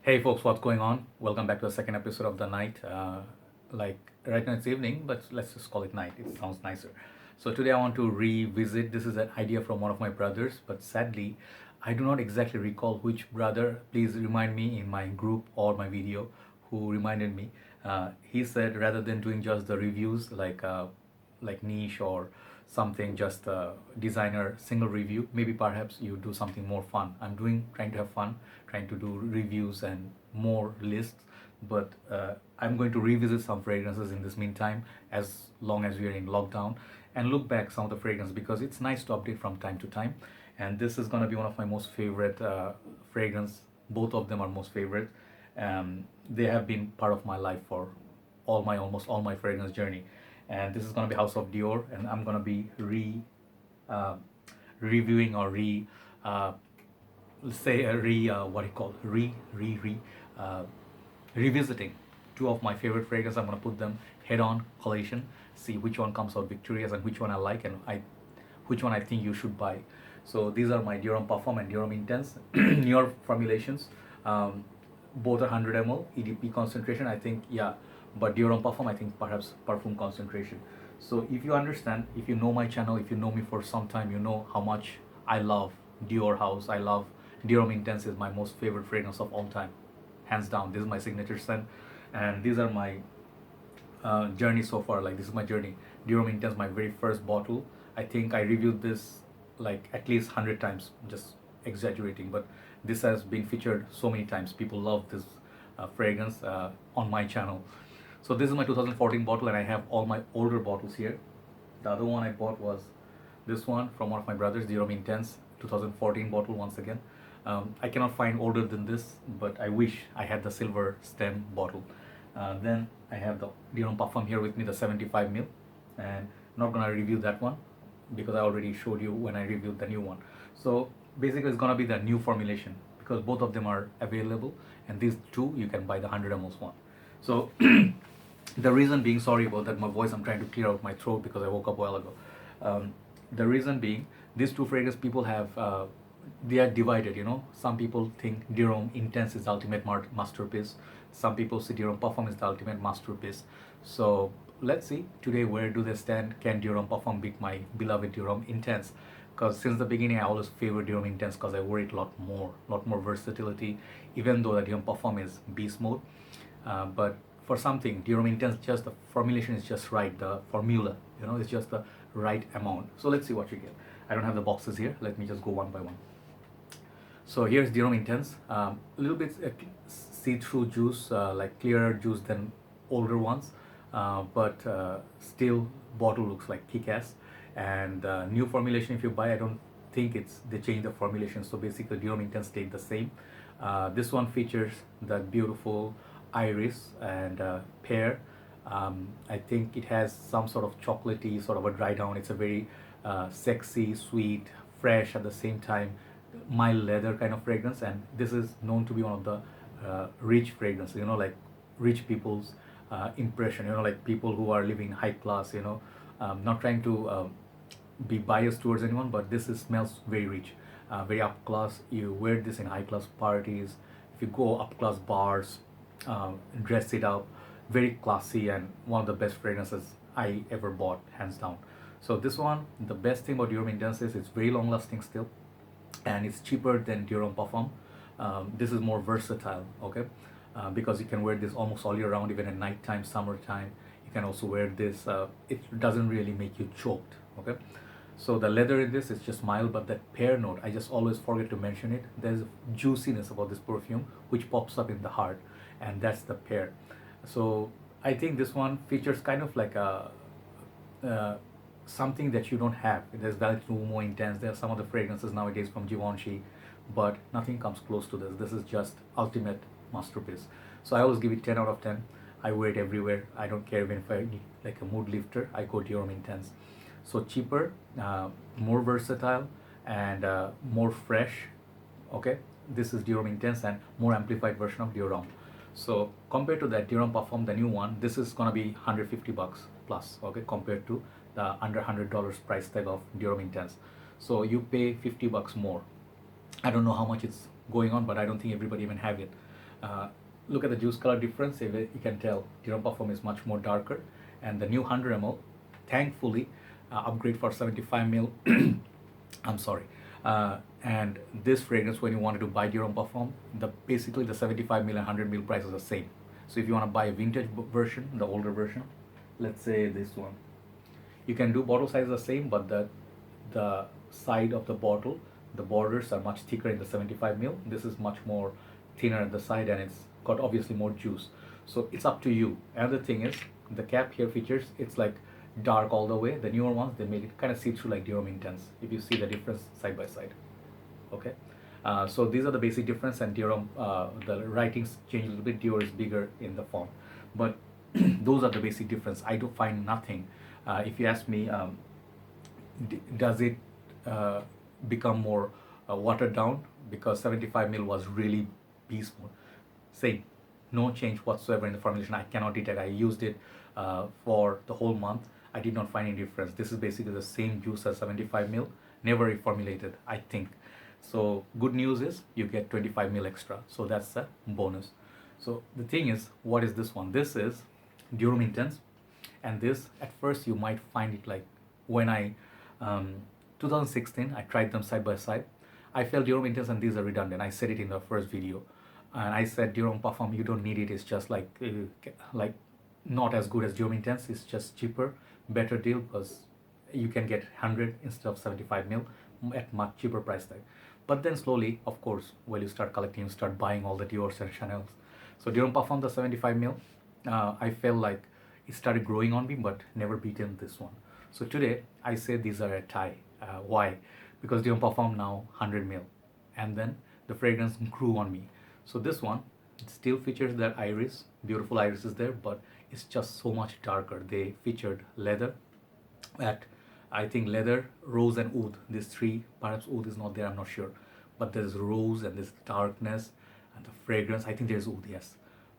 Hey folks, what's going on? Welcome back to the second episode of the night. Like right now it's evening, but let's just call it night. It sounds nicer. So today I want to revisit. This is an idea from one of my brothers, but sadly, I do not exactly recall which brother. Please remind me in my group or my video who reminded me. He said rather than doing just the reviews like niche or something, just a designer single review, maybe perhaps you do something more fun. I'm doing trying to have fun, trying to do reviews and more lists, but I'm going to revisit some fragrances in this meantime, as long as we are in lockdown, and look back some of the fragrances because it's nice to update from time to time. And this is going to be one of my most favorite fragrance. Both of them are most favorite. They have been part of my life for almost all my fragrance journey. And this is going to be House of Dior, and I'm going to be uh, reviewing or uh, say what do you call uh, revisiting two of my favorite fragrances. I'm going to put them head on collation, see which one comes out victorious and which one I like, and which one I think you should buy. So these are my Dior Homme Parfum and Dior Homme Intense newer formulations. um, Both are 100 ml EDP concentration, I think. Yeah, but Dior Homme Parfum, I think perhaps perfume concentration. So if you understand, if you know my channel, if you know me for some time, you know how much I love Dior House. I love Dior Homme Intense is my most favorite fragrance of all time, hands down. This is my signature scent, and these are my journey so far. Like, this is my journey. Dior Homme Intense, my very first bottle. I think I reviewed this like at least 100 times, just exaggerating, but this has been featured so many times. People love this fragrance on my channel. So this is my 2014 bottle, and I have all my older bottles here. The other one I bought was this one from one of my brothers, Dior Homme Intense, 2014 bottle once again. I cannot find older than this, but I wish I had the silver stem bottle. Then I have the Dior Homme Parfum here with me, the 75 ml, and not gonna review that one because I already showed you when I reviewed the new one. So basically it's gonna be the new formulation because both of them are available, and these two you can buy the 100 ml one. So the reason being, sorry about that, my voice, I'm trying to clear out my throat because I woke up a while ago. The reason being, these two fragrances people have they are divided, some people think Dior Homme Intense is the ultimate masterpiece. Some people say Dior Homme Parfum is the ultimate masterpiece. So let's see today where do they stand. Can Dior Homme Parfum beat my beloved Dior Homme Intense? Because since the beginning I always favor Dior Homme Intense because I wear it a lot more versatility, even though the Dior Homme Parfum is beast mode. But for something, Dior Homme Intense, just the formulation is just right. The formula, is just the right amount. So let's see what you get. I don't have the boxes here. Let me just go one by one. So here's Dior Homme Intense. A little bit see-through juice, like clearer juice than older ones, but still bottle looks like kick-ass. And new formulation, if you buy, I don't think they changed the formulation. So basically, Dior Homme Intense stayed the same. This one features that beautiful iris and pear. I think it has some sort of chocolatey sort of a dry down. It's a very sexy, sweet, fresh at the same time, mild leather kind of fragrance. And this is known to be one of the rich fragrances, like rich people's impression, like people who are living high class, not trying to be biased towards anyone, but smells very rich, very up class. You wear this in high class parties, if you go up class bars, dress it up, very classy, and one of the best fragrances I ever bought, hands down. So this one, the best thing about Dior Homme Intense is it's very long lasting still, and it's cheaper than Dior Homme Parfum. This is more versatile, okay, because you can wear this almost all year round, even at nighttime, summertime. You can also wear this. It doesn't really make you choked, okay. So the leather in this is just mild, but that pear note, I just always forget to mention it. There's a juiciness about this perfume which pops up in the heart, and that's the pear. So I think this one features kind of like a something that you don't have. There's Valentino Uomo Intense. There are some of the fragrances nowadays from Givenchy, but nothing comes close to this. This is just ultimate masterpiece. So I always give it 10 out of 10. I wear it everywhere. I don't care even if I need like a mood lifter. I go Dior Homme Intense. So cheaper, more versatile, and more fresh. Okay, this is Dior Homme Intense and more amplified version of Dior Homme. So compared to that Dior Homme Parfum, the new one, this is gonna be $150 plus. Okay, compared to the under $100 price tag of Dior Homme Intense. So you pay $50 more. I don't know how much it's going on, but I don't think everybody even have it. Look at the juice color difference. You can tell Dior Homme Parfum is much more darker, and the new 100 ml, thankfully, upgrade for 75 ml. I'm sorry. And this fragrance, when you wanted to buy Dior Homme Parfum, basically the 75 ml and 100 ml price is the same. So if you want to buy a vintage version, the older version, let's say this one, you can do bottle size the same, but the side of the bottle, the borders are much thicker in the 75 ml. This is much more thinner at the side, and it's got obviously more juice. So it's up to you. Another thing is the cap here features, it's like dark all the way. The newer ones, they make it kind of see-through like Dior Homme Intense, if you see the difference side by side. Okay, so these are the basic difference, and Dior Homme, the writings change a little bit. Dior is bigger in the font, but those are the basic difference. I do find nothing. If you ask me, does it become more watered down because 75 ml was really beast mode? Say no change whatsoever in the formulation. I cannot detect. I used it for the whole month. I did not find any difference. This is basically the same juice as 75 ml, never reformulated, I think. So good news is you get 25 ml extra. So that's a bonus. So the thing is, what is this one? This is Dior Homme Intense, and this at first you might find it like when I 2016 I tried them side by side. I felt Dior Homme Intense and these are redundant. I said it in the first video, and I said Dior Homme Parfum, you don't need it. It's just like not as good as Dior Homme Intense. It's just cheaper, better deal, because you can get 100 instead of 75 ml at much cheaper price tag. But then slowly, of course, when you start collecting, you start buying all the Dior's and Chanel's. So Dior Homme Parfum, the 75 ml, I felt like it started growing on me, but never beaten this one. So today I say these are a tie. Why? Because Dior Homme Parfum now 100 ml, and then the fragrance grew on me. So this one, it still features that iris, beautiful iris is there, but it's just so much darker. They featured leather, I think leather, rose and oud. These three, perhaps oud is not there, I'm not sure. But there's rose and there's darkness and the fragrance. I think there's oud, yes.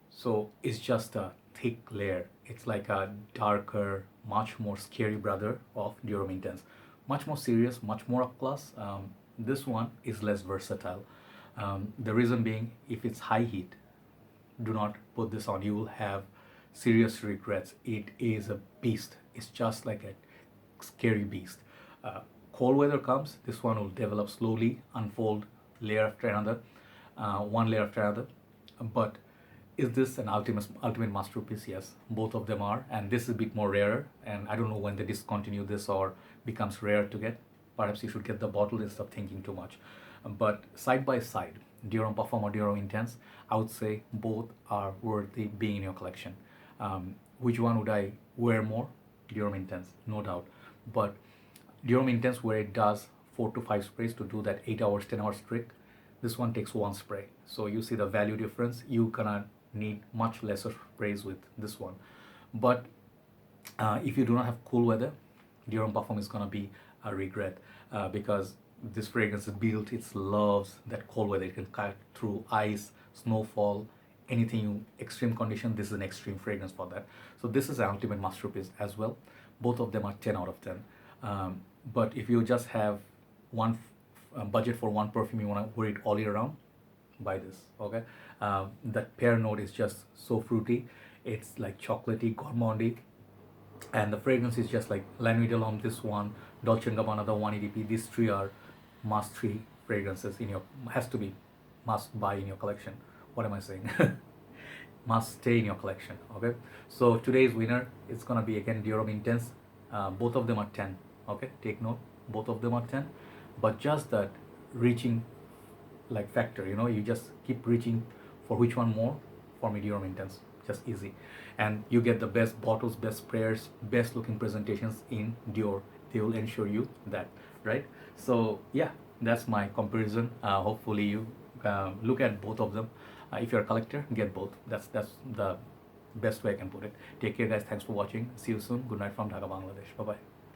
So it's just a thick layer. It's like a darker, much more scary brother of Dior Homme Intense. Much more serious, much more up class. This one is less versatile. The reason being, if it's high heat, do not put this on. You will have serious regrets. It is a beast. It's just like a scary beast. Cold weather comes, this one will develop slowly, unfold layer after another, one layer after another. But is this an ultimate masterpiece? Yes, both of them are, and this is a bit more rarer, and I don't know when they discontinue this or becomes rare to get. Perhaps you should get the bottle instead of thinking too much. But side by side, Dior Homme Parfum or Dior Homme Intense, I would say both are worthy being in your collection. Which one would I wear more? Dior Homme Intense, no doubt. But Dior Homme Intense, where it does 4 to 5 sprays to do that 8 hours, 10 hours trick, this one takes 1 spray. So you see the value difference. You gonna need much lesser sprays with this one. But if you do not have cool weather, Dior Homme Parfum is gonna be a regret, because this fragrance is built, it loves that cold weather. It can cut through ice, snowfall, anything extreme condition. This is an extreme fragrance for that. So this is an ultimate masterpiece as well. Both of them are 10 out of 10. But if you just have one budget for one perfume, you want to wear it all year round, buy this. Okay, that pear note is just so fruity. It's like chocolatey, gourmandy, and the fragrance is just like La Nuit de l'Homme, this one, Dolce & Gabbana, the 180p. These three are must three fragrances in your, has to be must buy in your collection. What am I saying? Must stay in your collection. Okay, so today's winner is gonna be again Dior Homme Intense. Both of them are 10. Okay, take note, both of them are 10. But just that reaching like factor, you just keep reaching for which one more. For me, Dior Homme Intense, just easy. And you get the best bottles, best sprayers, best looking presentations in Dior. They will ensure you that, right? So yeah, that's my comparison. Hopefully you look at both of them. If you're a collector, get both. That's the best way I can put it. Take care, guys. Thanks for watching. See you soon. Good night from Dhaka, Bangladesh. Bye bye.